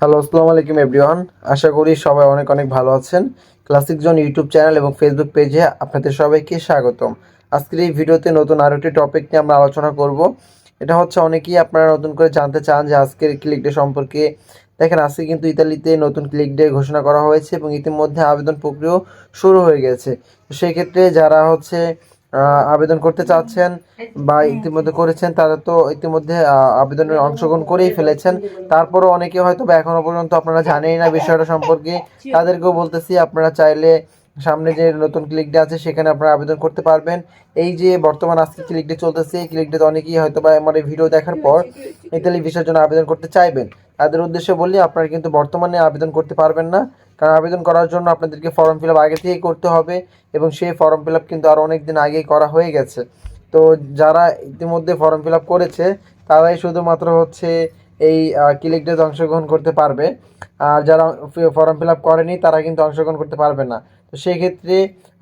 Hello, আসসালামু আলাইকুম everyone. আশা করি সবাই অনেক অনেক ভালো আছেন। ক্লাসিক জোন ইউটিউব চ্যানেল এবং ফেসবুক পেজে আপনাদের সবাইকে স্বাগতম। আজকের এই ভিডিওতে নতুন আরও একটি টপিক নিয়ে আমরা আলোচনা করব। এটা হচ্ছে অনেকেই আপনারা নতুন করে জানতে চান যে আজকের ক্লিক ডে সম্পর্কে। দেখেন, আজকে কিন্তু ইতালিতে নতুন ক্লিক ডে ঘোষণা করা হয়েছে এবং ইতিমধ্যে আবেদন প্রক্রিয়াও শুরু হয়ে গেছে। তো সেই ক্ষেত্রে যারা হচ্ছে আবেদন করতে চাচ্ছেন বা ইতিমধ্যে করেছেন, তারা তো ইতিমধ্যে আবেদনে অংশগ্রহণ করেই ফেলেছেন। তারপরও অনেকে হয়তো বা এখনো পর্যন্ত আপনারা জানেনই না বিষয়টা সম্পর্কে। তাদেরকেও বলতেছি, আপনারা চাইলে সামনে যে নতুন ক্লিক ডে আছে সেখানে আপনারা আবেদন করতে পারবেন। এই যে বর্তমান আজকে ক্লিক ডে চলতেছে, এই ক্লিক ডেতে অনেকেই হয়তো বা আমার এই ভিডিও দেখার পর ইতালি ভিসার জন্য আবেদন করতে চাইবেন। তাদের উদ্দেশ্যে বললি, আপনারা কিন্তু বর্তমানে আবেদন করতে পারবেন না, কারণ আবেদন করার জন্য আপনাদেরকে ফর্ম ফিল আপ আগে থেকেই করতে হবে এবং সেই ফর্ম ফিল আপ কিন্তু আরও অনেক দিন আগেই করা হয়ে গেছে। তো যারা ইতিমধ্যে ফর্ম ফিল আপ করেছে তারাই শুধুমাত্র হচ্ছে এই ক্লিক ডেতে অংশগ্রহণ করতে পারবে। আর যারা ফর্ম ফিল আপ করেনি তারা কিন্তু অংশগ্রহণ করতে পারবে না। তো সেই ক্ষেত্রে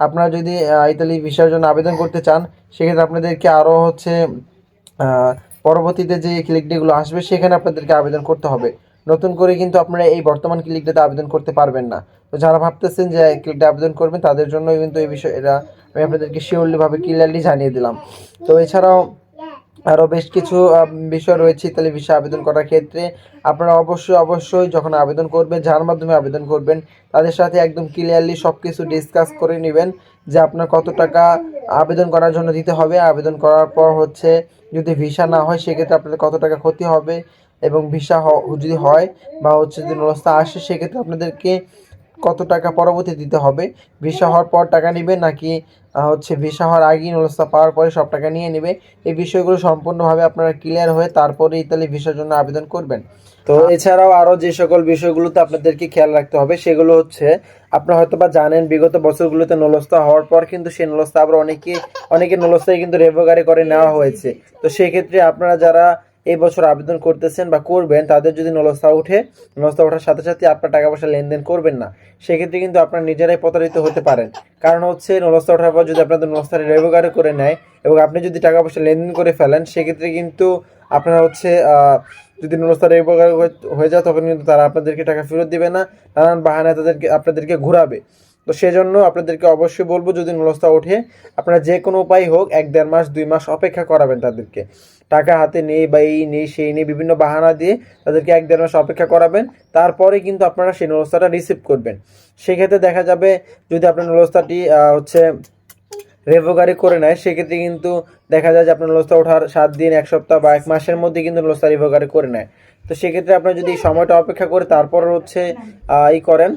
আপনারা যদি ইতালি ভিসার জন্য আবেদন করতে চান, সেক্ষেত্রে আপনাদেরকে আরও হচ্ছে পরবর্তীতে যে ক্লিক ডেগুলো আসবে সেখানে আপনাদেরকে আবেদন করতে হবে। নতুন করে কিন্তু আপনারা এই বর্তমান ক্লিক ডেতে আবেদন করতে পারবেন না। তো যারা ভাবতেছেন যে ক্লিক ডে আবেদন করবেন, তাদের জন্য কিন্তু এই বিষয়টা আমি আপনাদেরকে শিওরলিভাবে ক্লিয়ারলি জানিয়ে দিলাম। তো এছাড়াও আরও বেশ কিছু বিষয় রয়েছে ইতালি ভিসা আবেদন করার ক্ষেত্রে। আপনারা অবশ্যই যখন আবেদন করবেন, যার মাধ্যমে আবেদন করবেন, তাদের সাথে একদম ক্লিয়ারলি সব কিছু ডিসকাস করে নেবেন যে আপনার কত টাকা আবেদন করার জন্য দিতে হবে। আবেদন করার পর হচ্ছে যদি ভিসা না হয় সেক্ষেত্রে আপনাদের কত টাকা ক্ষতি হবে, এবং ভিসা যদি হয় বা হচ্ছে যদি নলস্তা আসে সেক্ষেত্রে আপনাদেরকে কত টাকা পরবর্তী দিতে হবে। ভিসা হওয়ার পর টাকা নেবে নাকি হচ্ছে ভিসা হওয়ার আগেই নলস্তা পাওয়ার পরে সব টাকা নিয়ে নেবে, এই বিষয়গুলো সম্পূর্ণভাবে আপনারা ক্লিয়ার হয়ে তারপরে ইতালি ভিসার জন্য আবেদন করবেন। তো এছাড়াও আরও যে সকল বিষয়গুলোতে আপনাদেরকে খেয়াল রাখতে হবে সেগুলো হচ্ছে, আপনারা হয়তো বা জানেন বিগত বছরগুলোতে নলস্তা হওয়ার পর কিন্তু সেই নলস্তা আবার অনেকে নলস্তায় কিন্তু রেভোগারি করে নেওয়া হয়েছে। তো সেক্ষেত্রে আপনারা যারা এই বছর আবেদন করতেছেন বা করবেন, তাদের যদি নলস্তা ওঠে, নলস্তা ওঠার সাথে সাথে আপনার টাকা পয়সা লেনদেন করবেন না। সেক্ষেত্রে কিন্তু আপনারা নিজেরাই প্রতারিত হতে পারেন। কারণ হচ্ছে নলস্তা ওঠার পর যদি আপনাদের নলস্তা রেভোগারি করে নেয় এবং আপনি যদি টাকা পয়সা লেনদেন করে ফেলেন, সেক্ষেত্রে কিন্তু আপনারা হচ্ছে যদি নলস্তা রেভোগারি হয়ে যায়, তখন কিন্তু তারা আপনাদেরকে টাকা ফেরত দিবে না, নানান বাহানায় আপনাদেরকে ঘুরাবে। তো সেজন্য আপনাদেরকে অবশ্যই বলবো, যদি নলস্তা ওঠে আপনারা যে কোনো উপায় হোক 1-1.5 মাস 2 মাস অপেক্ষা করাবেন তাদেরকে। টাকা হাতে নেই বা এই নেই সেই নেই বিভিন্ন বাহানা দিয়ে তাদেরকে 1-1.5 মাস অপেক্ষা করাবেন। তারপরে কিন্তু আপনারা সেই নলস্তাটা রিসিভ করবেন। সেক্ষেত্রে দেখা যাবে, যদি আপনার নলস্তাটি হচ্ছে রেভোগারি করে নেয়, সেক্ষেত্রে কিন্তু দেখা যায় যে আপনার নলস্তা ওঠার 7 দিন, 1 সপ্তাহ বা 1 মাসের মধ্যে কিন্তু নলস্তা রেভোগারি করে নেয়। তো সেক্ষেত্রে আপনার যদি এই সময়টা অপেক্ষা করে তারপর হচ্ছে করেন,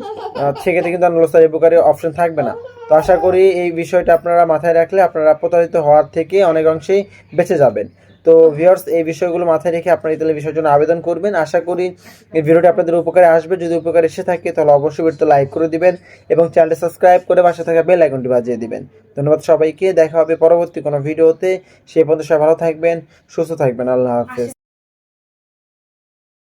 সেক্ষেত্রে কিন্তু আর নলস্তা রেভোগারি অপশন থাকবে না। তো আশা করি এই বিষয়টা আপনারা মাথায় রাখলে আপনারা প্রতারিত হওয়ার থেকে অনেক অংশেই বেঁচে যাবেন। তো ভিউয়ার্স, এই বিষয়গুলো মাথায় রেখে আপনারা ইতালি ভিসার জন্য আবেদন করবেন। আশা করি এই ভিডিওটি আপনাদের উপকারে আসবে। যদি উপকারে এসে থাকে তাহলে অবশ্যই ভিডিওতে লাইক করে দিবেন এবং চ্যানেলটি সাবস্ক্রাইব করে পাশে থাকা বেল আইকনটি বাজিয়ে দিবেন। ধন্যবাদ সবাইকে। দেখা হবে পরবর্তী কোনো ভিডিওতে। সেই পর্যন্ত সবাই ভালো থাকবেন, সুস্থ থাকবেন। আল্লাহ হাফেজ।